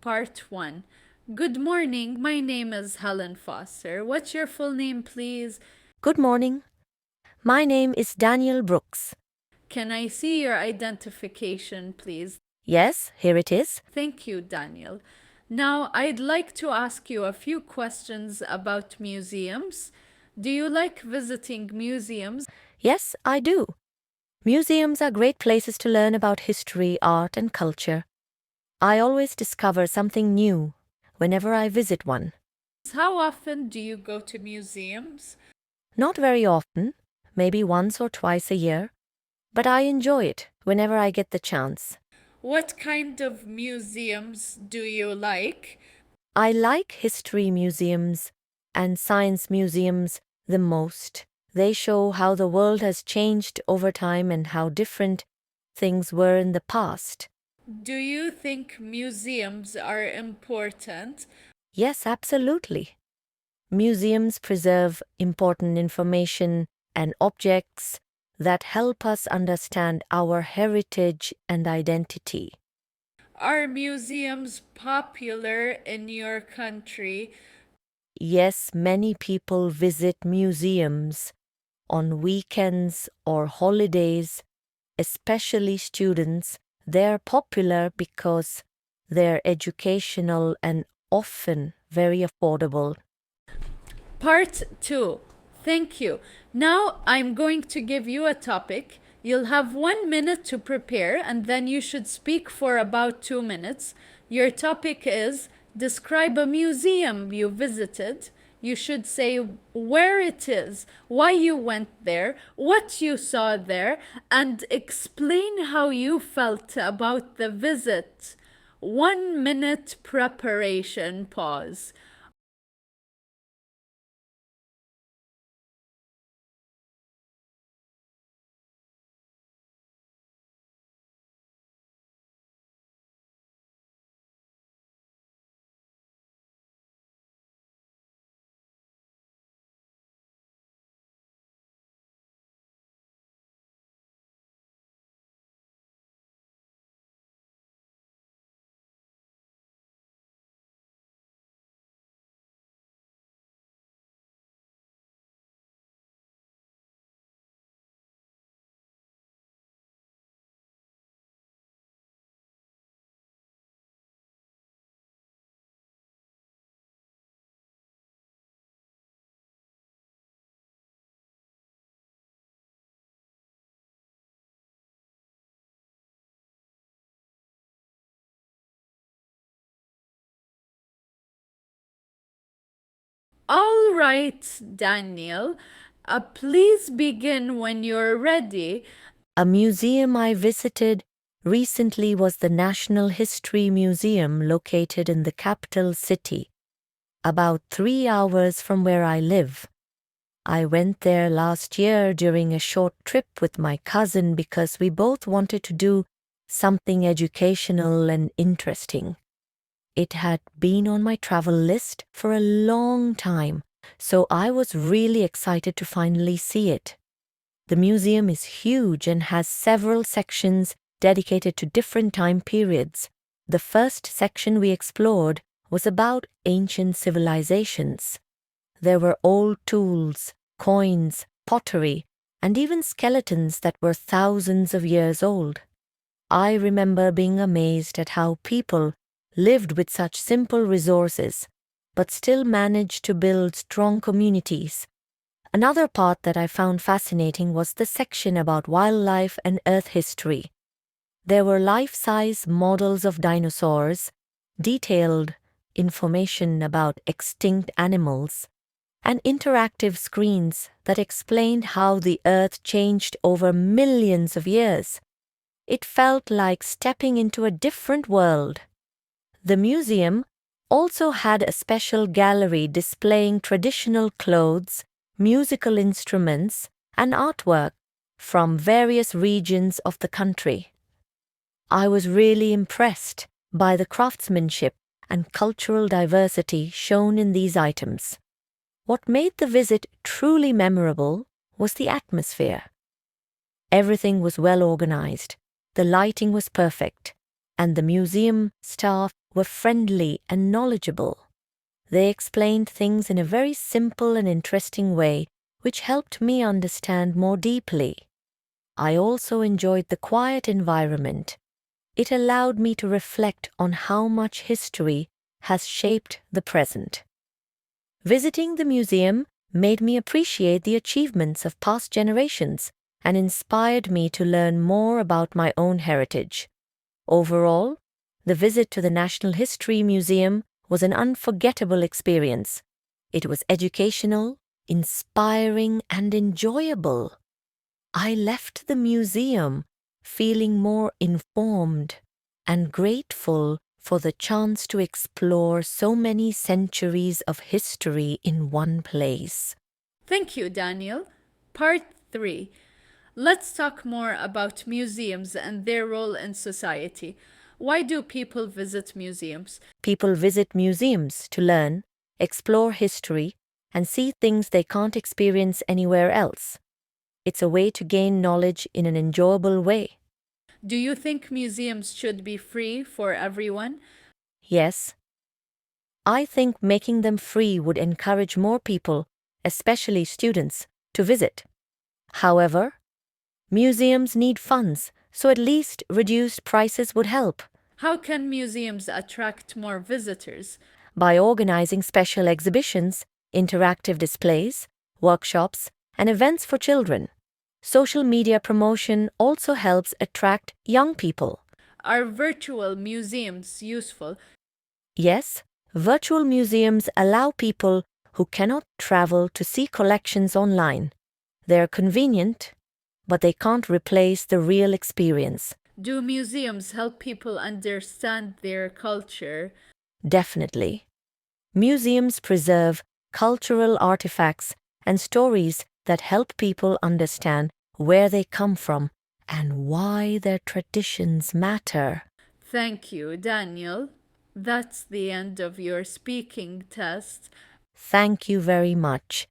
Part 1. Good morning, my name is Helen Foster. What's your full name, please? Good morning. My name is Daniel Brooks. Can I see your identification, please? Yes, here it is. Thank you, Daniel. Now, I'd like to ask you a few questions about museums. Do you like visiting museums? Yes, I do. Museums are great places to learn about history, art, and culture. I always discover something new whenever I visit one. How often do you go to museums? Not very often, maybe once or twice a year, but I enjoy it whenever I get the chance. What kind of museums do you like? I like history museums and science museums the most. They show how the world has changed over time and how different things were in the past. Do you think museums are important? Yes, absolutely. Museums preserve important information and objects that help us understand our heritage and identity. Are museums popular in your country? Yes, many people visit museums on weekends or holidays, especially students. They're popular because they're educational and often very affordable. Part 2. Thank you. Now I'm going to give you a topic. You'll have 1 minute to prepare and then you should speak for about 2 minutes. Your topic is describe a museum you visited. You should say where it is, why you went there, what you saw there, and explain how you felt about the visit. 1 minute preparation pause. All right, Daniel. Please begin when you're ready. A museum I visited recently was the National History Museum located in the capital city, about 3 hours from where I live. I went there last year during a short trip with my cousin because we both wanted to do something educational and interesting. It had been on my travel list for a long time, so I was really excited to finally see it. The museum is huge and has several sections dedicated to different time periods. The first section we explored was about ancient civilizations. There were old tools, coins, pottery, and even skeletons that were thousands of years old. I remember being amazed at how people lived with such simple resources, but still managed to build strong communities. Another part that I found fascinating was the section about wildlife and Earth history. There were life-size models of dinosaurs, detailed information about extinct animals, and interactive screens that explained how the Earth changed over millions of years. It felt like stepping into a different world. The museum also had a special gallery displaying traditional clothes, musical instruments, and artwork from various regions of the country. I was really impressed by the craftsmanship and cultural diversity shown in these items. What made the visit truly memorable was the atmosphere. Everything was well organized, the lighting was perfect, and the museum staff were friendly and knowledgeable. They explained things in a very simple and interesting way, which helped me understand more deeply. I also enjoyed the quiet environment. It allowed me to reflect on how much history has shaped the present. Visiting the museum made me appreciate the achievements of past generations and inspired me to learn more about my own heritage. Overall, the visit to the National History Museum was an unforgettable experience. It was educational, inspiring, and enjoyable. I left the museum feeling more informed and grateful for the chance to explore so many centuries of history in one place. Thank you, Daniel. Part 3. Let's talk more about museums and their role in society. Why do people visit museums? People visit museums to learn, explore history, and see things they can't experience anywhere else. It's a way to gain knowledge in an enjoyable way. Do you think museums should be free for everyone? Yes, I think making them free would encourage more people, especially students, to visit. However, museums need funds, so at least reduced prices would help. How can museums attract more visitors? By organizing special exhibitions, interactive displays, workshops, and events for children. Social media promotion also helps attract young people. Are virtual museums useful? Yes, virtual museums allow people who cannot travel to see collections online. They're convenient, but they can't replace the real experience. Do museums help people understand their culture? Definitely. Museums preserve cultural artifacts and stories that help people understand where they come from and why their traditions matter. Thank you, Daniel. That's the end of your speaking test. Thank you very much.